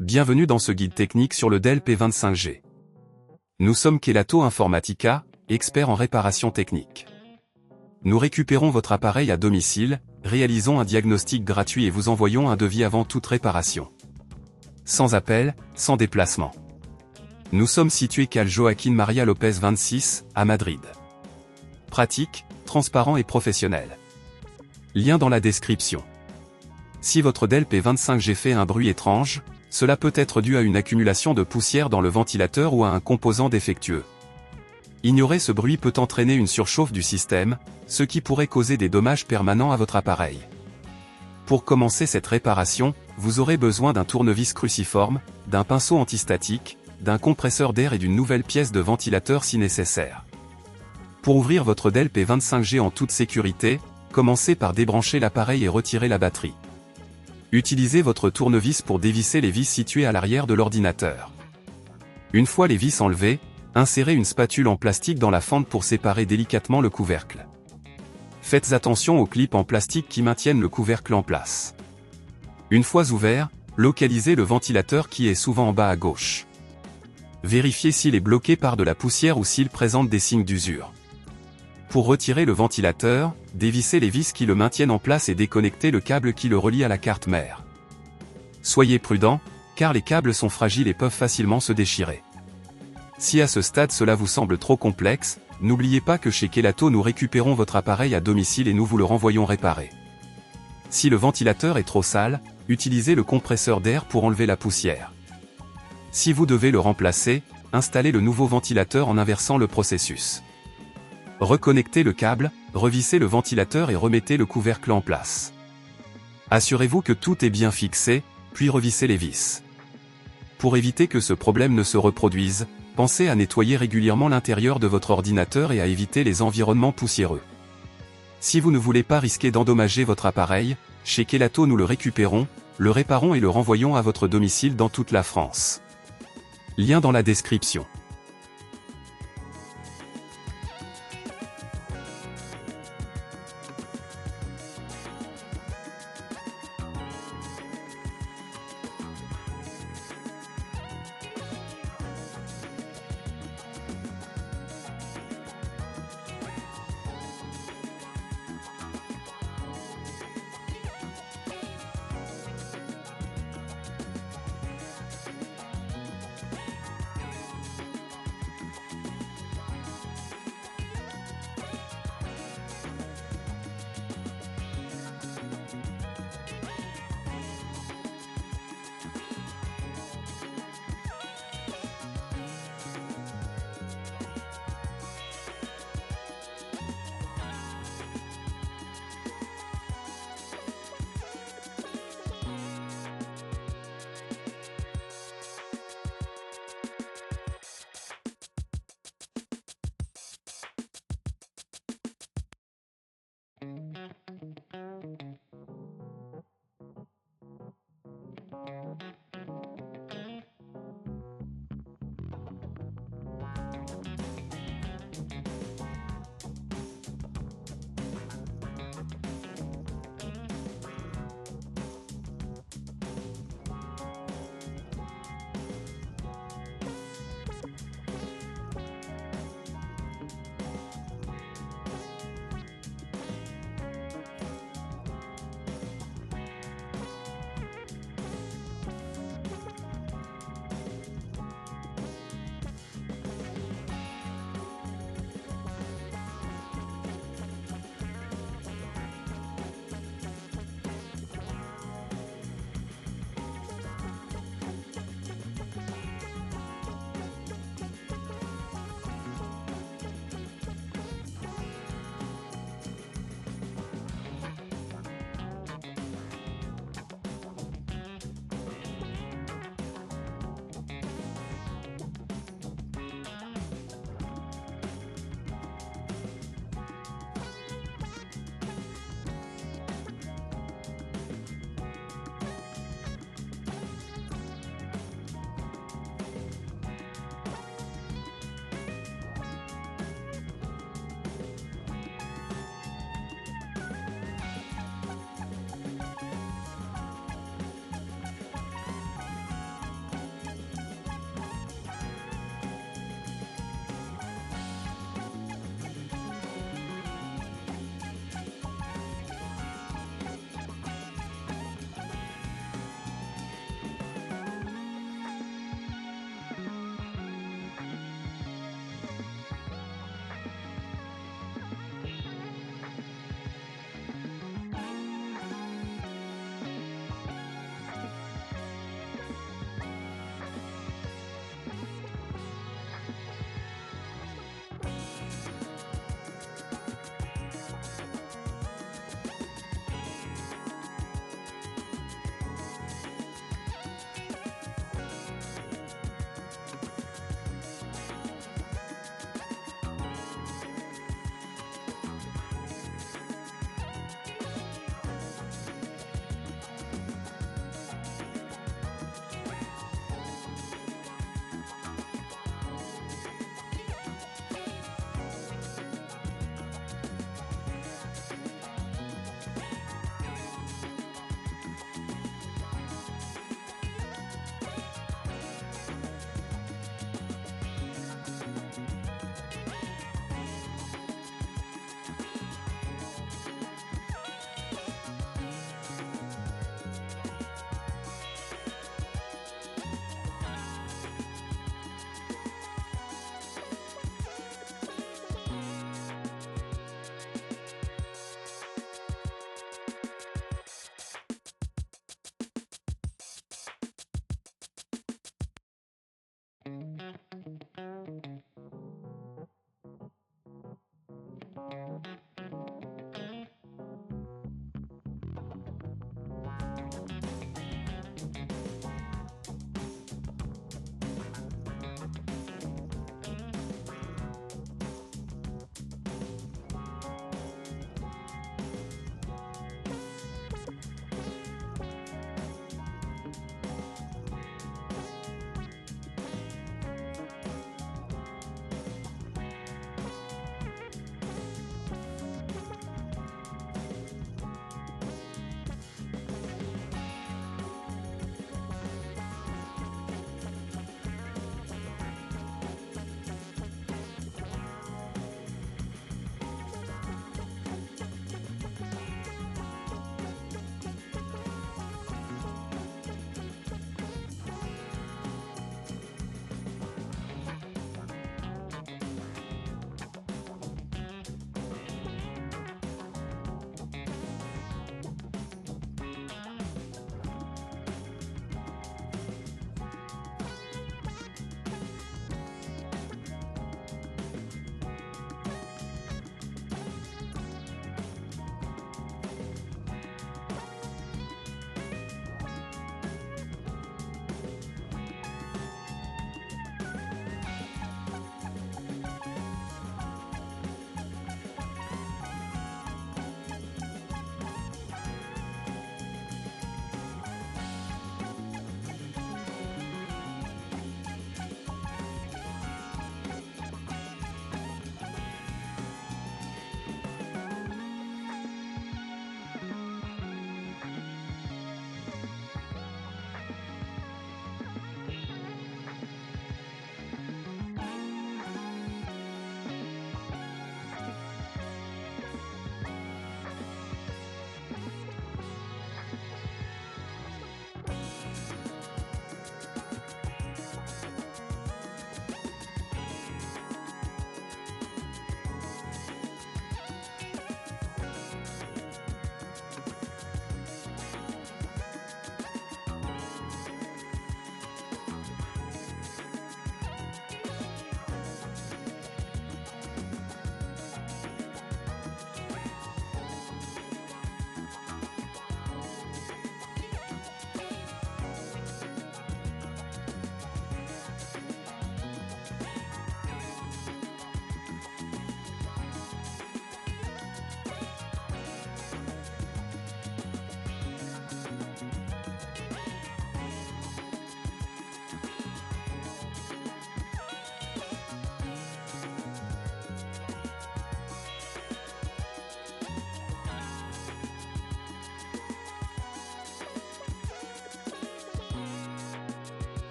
Bienvenue dans ce guide technique sur le Dell P25G. Nous sommes Kelatos Informática, experts en réparation technique. Nous récupérons votre appareil à domicile, réalisons un diagnostic gratuit et vous envoyons un devis avant toute réparation. Sans appel, sans déplacement. Nous sommes situés calle Joaquín María López 26, à Madrid. Pratique, transparent et professionnel. Lien dans la description. Si votre Dell P25G fait un bruit étrange, cela peut être dû à une accumulation de poussière dans le ventilateur ou à un composant défectueux. Ignorer ce bruit peut entraîner une surchauffe du système, ce qui pourrait causer des dommages permanents à votre appareil. Pour commencer cette réparation, vous aurez besoin d'un tournevis cruciforme, d'un pinceau antistatique, d'un compresseur d'air et d'une nouvelle pièce de ventilateur si nécessaire. Pour ouvrir votre Dell P25G en toute sécurité, commencez par débrancher l'appareil et retirer la batterie. Utilisez votre tournevis pour dévisser les vis situées à l'arrière de l'ordinateur. Une fois les vis enlevées, insérez une spatule en plastique dans la fente pour séparer délicatement le couvercle. Faites attention aux clips en plastique qui maintiennent le couvercle en place. Une fois ouvert, localisez le ventilateur qui est souvent en bas à gauche. Vérifiez s'il est bloqué par de la poussière ou s'il présente des signes d'usure. Pour retirer le ventilateur, dévissez les vis qui le maintiennent en place et déconnectez le câble qui le relie à la carte mère. Soyez prudent, car les câbles sont fragiles et peuvent facilement se déchirer. Si à ce stade cela vous semble trop complexe, n'oubliez pas que chez Kelatos nous récupérons votre appareil à domicile et nous vous le renvoyons réparé. Si le ventilateur est trop sale, utilisez le compresseur d'air pour enlever la poussière. Si vous devez le remplacer, installez le nouveau ventilateur en inversant le processus. Reconnectez le câble, revissez le ventilateur et remettez le couvercle en place. Assurez-vous que tout est bien fixé, puis revissez les vis. Pour éviter que ce problème ne se reproduise, pensez à nettoyer régulièrement l'intérieur de votre ordinateur et à éviter les environnements poussiéreux. Si vous ne voulez pas risquer d'endommager votre appareil, chez Kelatos nous le récupérons, le réparons et le renvoyons à votre domicile dans toute la France. Lien dans la description.